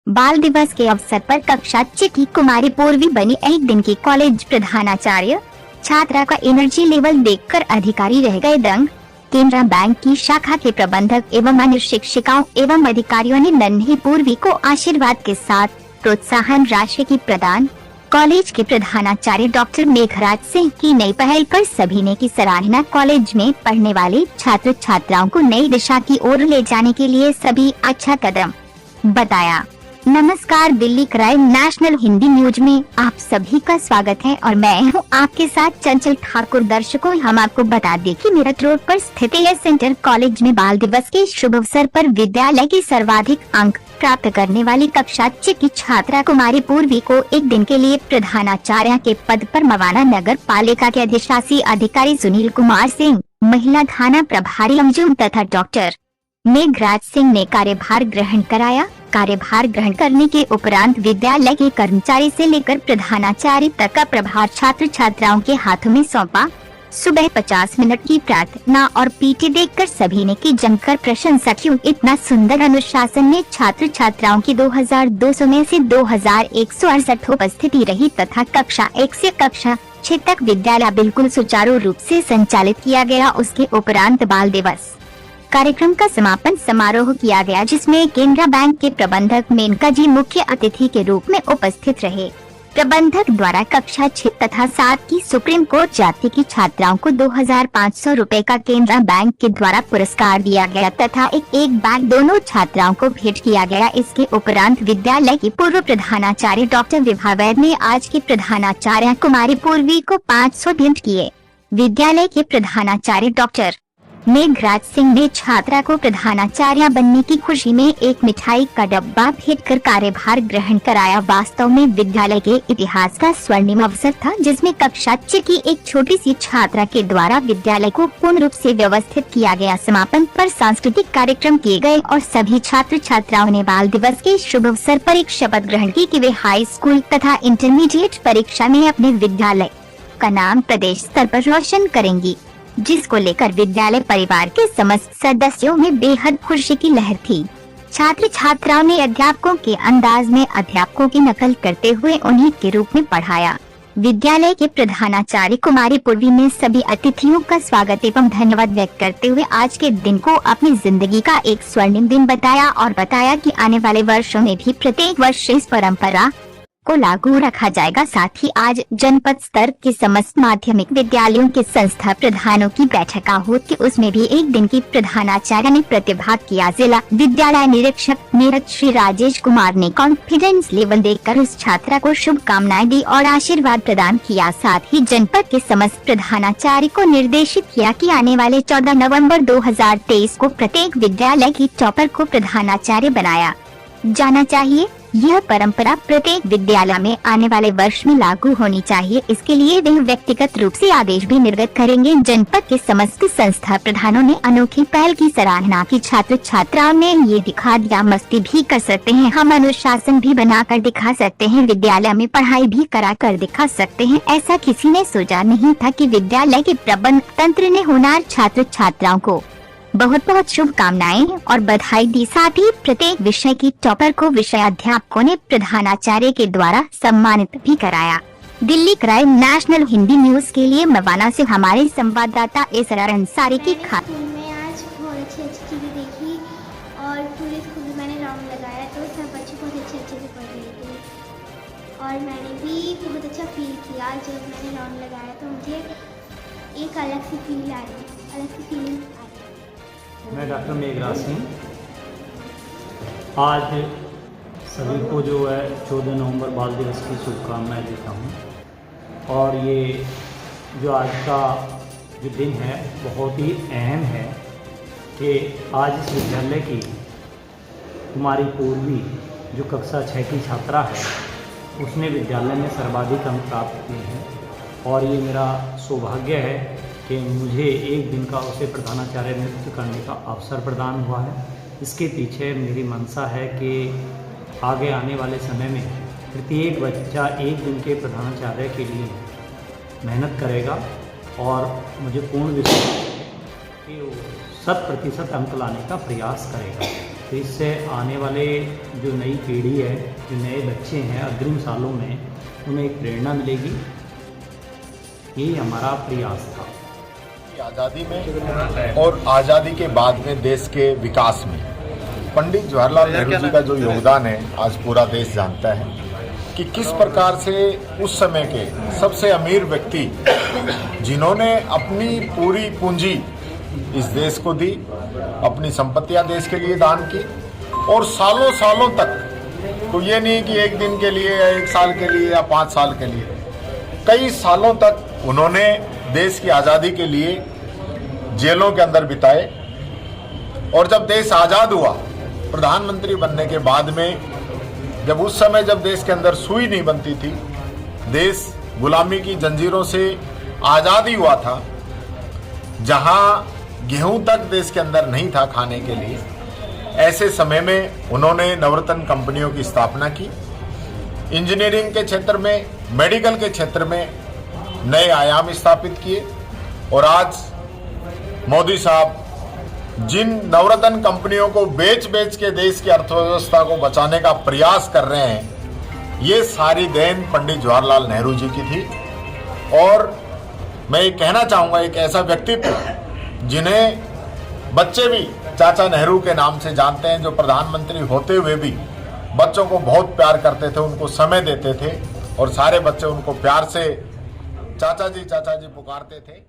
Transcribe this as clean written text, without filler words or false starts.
बाल दिवस के अवसर पर कक्षा 6 की कुमारी पूर्वी बनी एक दिन की कॉलेज प्रधानाचार्य। छात्रा का एनर्जी लेवल देखकर अधिकारी रह गए दंग। केनरा बैंक की शाखा के प्रबंधक एवं अन्य शिक्षिकाओं एवं अधिकारियों ने नन्ही पूर्वी को आशीर्वाद के साथ प्रोत्साहन राशि की प्रदान। कॉलेज के प्रधानाचार्य डॉक्टर मेघराज सिंह की नई पहल पर सभी ने की सराहना। कॉलेज में पढ़ने वाले छात्र छात्राओं को नई दिशा की ओर ले जाने के लिए सभी अच्छा कदम बताया। नमस्कार, Delhi crime national Hindi news में आप सभी का स्वागत है और मैं हूं आपके साथ चंचल ठाकुर। दर्शकों, हम आपको बता दें कि मेरठ रोड पर स्थित एस सेंटर कॉलेज में बाल दिवस के शुभ अवसर पर विद्यालय की सर्वाधिक अंक प्राप्त करने वाली कक्षा 6 की छात्रा कुमारी पूर्वी को एक दिन के लिए प्रधानाचार्य के पद पर मवाना नगर पालिका के अधिशासी अधिकारी सुनील कुमार सिंह, महिला थाना प्रभारी अंजुम तथा डॉक्टर मेघराज सिंह ने कार्यभार ग्रहण कराया। कार्यभार ग्रहण करने के उपरांत विद्यालय के कर्मचारी से लेकर प्रधानाचार्य तक का प्रभार छात्र छात्राओं के हाथों में सौंपा। सुबह 50 मिनट की प्रार्थना और पीटी देखकर सभी ने की जमकर प्रशंसा की। इतना सुंदर अनुशासन में छात्र छात्राओं की 2200 में से 2168 उपस्थिति रही तथा कक्षा 1 से कक्षा 6 तक विद्यालय बिल्कुल सुचारू रूप से संचालित किया गया। उसके उपरांत बाल दिवस कार्यक्रम का समापन समारोह किया गया, जिसमें केनरा बैंक के प्रबंधक मेनका जी मुख्य अतिथि के रूप में उपस्थित रहे। प्रबंधक द्वारा कक्षा 6 तथा 7 की सुप्रीम कोर्ट जाति की छात्राओं को 2500 रुपए का केनरा बैंक के द्वारा पुरस्कार दिया गया तथा एक बैग दोनों छात्राओं को भेंट किया गया। इसके उपरांत विद्यालय की पूर्व प्रधानाचार्य डॉक्टर विभा वैद ने आज की प्रधानाचार्य कुमारी पूर्वी को 500 भेंट किए। विद्यालय के प्रधानाचार्य डॉक्टर मेघराज सिंह ने छात्रा को प्रधानाचार्य बनने की खुशी में एक मिठाई का डब्बा भेंट कर कार्यभार ग्रहण कराया। वास्तव में विद्यालय के इतिहास का स्वर्णिम अवसर था, जिसमें कक्षा 6 की एक छोटी सी छात्रा के द्वारा विद्यालय को पूर्ण रूप से व्यवस्थित किया गया। समापन पर सांस्कृतिक कार्यक्रम किए गए और सभी छात्र छात्राओं ने बाल दिवस के शुभ अवसर पर एक शपथ ग्रहण की कि वे हाई स्कूल तथा इंटरमीडिएट परीक्षा में अपने विद्यालय का नाम प्रदेश स्तर पर रोशन करेंगी, जिसको लेकर विद्यालय परिवार के समस्त सदस्यों में बेहद खुशी की लहर थी। छात्र छात्राओं ने अध्यापकों के अंदाज में अध्यापकों की नकल करते हुए उन्हीं के रूप में पढ़ाया। विद्यालय के प्रधानाचार्य कुमारी पूर्वी ने सभी अतिथियों का स्वागत एवं धन्यवाद व्यक्त करते हुए आज के दिन को अपनी जिंदगी का एक स्वर्णिम दिन बताया और बताया कि आने वाले वर्षों में भी प्रत्येक वर्ष इस परंपरा को लागू रखा जाएगा। साथ ही आज जनपद स्तर के समस्त माध्यमिक विद्यालयों के संस्था प्रधानों की बैठक हुई, उसमें भी एक दिन की प्रधानाचार्य ने प्रतिभाग किया। जिला विद्यालय निरीक्षक मेरठ श्री राजेश कुमार ने कॉन्फिडेंस लेवल देखकर उस छात्रा को शुभकामनाएं दी और आशीर्वाद प्रदान किया। साथ ही जनपद के समस्त प्रधानाचार्य को निर्देशित किया कि आने वाले 14 नवम्बर 2023 को प्रत्येक विद्यालय की टॉपर को प्रधानाचार्य बनाया जाना चाहिए। यह परंपरा प्रत्येक विद्यालय में आने वाले वर्ष में लागू होनी चाहिए। इसके लिए वे व्यक्तिगत रूप से आदेश भी निर्गत करेंगे। जनपद के समस्त संस्था प्रधानों ने अनोखी पहल की सराहना की। छात्र छात्राओं ने ये दिखा दिया, मस्ती भी कर सकते हैं हम, अनुशासन भी बना कर दिखा सकते हैं, विद्यालय में पढ़ाई भी करा कर दिखा सकते हैं। ऐसा किसी ने सोचा नहीं था कि विद्यालय के प्रबंध तंत्र ने होनहार छात्र छात्राओं को बहुत बहुत शुभकामनाएं और बधाई दी। साथ ही प्रत्येक विषय की टॉपर को विषय अध्यापकों ने प्रधानाचार्य के द्वारा सम्मानित भी कराया। Delhi crime national Hindi news के लिए मवाना से हमारे संवाददाता इसरार अंसारी की खास। मैं आज बहुत अच्छी चीजें देखी और पूरे स्कूल में मैंने राउंड लगाया तो सब बच्चे बहुत अच्छे से पढ़ रहे थे और मैंने भी बहुत अच्छा फील किया। जब मैंने राउंड लगाया तो मुझे एक अलग सी फीलिंग आई। मैं डॉक्टर मेघराज सिंह आज सभी को जो है 14 नवंबर बाल दिवस की शुभकामनाएं देता हूं। और ये जो आज का जो दिन है बहुत ही अहम है कि आज इस विद्यालय की कुमारी पूर्वी जो कक्षा 6 की छात्रा है उसने विद्यालय में सर्वाधिक अंक प्राप्त किए हैं और ये मेरा सौभाग्य है कि मुझे एक दिन का उसे प्रधानाचार्य नियुक्त करने का अवसर प्रदान हुआ है। इसके पीछे मेरी मंशा है कि आगे आने वाले समय में प्रत्येक बच्चा एक दिन के प्रधानाचार्य के लिए मेहनत करेगा और मुझे पूर्ण विश्वास है कि वो 100% अंक लाने का प्रयास करेगा। तो इससे आने वाले जो नई पीढ़ी है, जो नए बच्चे हैं, अग्रिम सालों में उन्हें एक प्रेरणा मिलेगी। यही हमारा प्रयास था। आज़ादी में और आज़ादी के बाद में देश के विकास में पंडित जवाहरलाल नेहरू जी का जो योगदान है आज पूरा देश जानता है कि किस प्रकार से उस समय के सबसे अमीर व्यक्ति जिन्होंने अपनी पूरी पूंजी इस देश को दी, अपनी संपत्तियां देश के लिए दान की और सालों सालों तक, तो ये नहीं कि एक दिन के लिए या एक साल के लिए या 5 साल के लिए, कई सालों तक उन्होंने देश की आज़ादी के लिए जेलों के अंदर बिताए। और जब देश आज़ाद हुआ प्रधानमंत्री बनने के बाद में, जब उस समय जब देश के अंदर सुई नहीं बनती थी, देश गुलामी की जंजीरों से आज़ाद ही हुआ था, जहां गेहूं तक देश के अंदर नहीं था खाने के लिए, ऐसे समय में उन्होंने नवरत्न कंपनियों की स्थापना की। इंजीनियरिंग के क्षेत्र में, मेडिकल के क्षेत्र में नए आयाम स्थापित किए और आज मोदी साहब जिन नवरत्न कंपनियों को बेच के देश की अर्थव्यवस्था को बचाने का प्रयास कर रहे हैं, ये सारी देन पंडित जवाहरलाल नेहरू जी की थी। और मैं ये कहना चाहूँगा, एक ऐसा व्यक्तित्व जिन्हें बच्चे भी चाचा नेहरू के नाम से जानते हैं, जो प्रधानमंत्री होते हुए भी बच्चों को बहुत प्यार करते थे, उनको समय देते थे और सारे बच्चे उनको प्यार से चाचा जी पुकारते थे।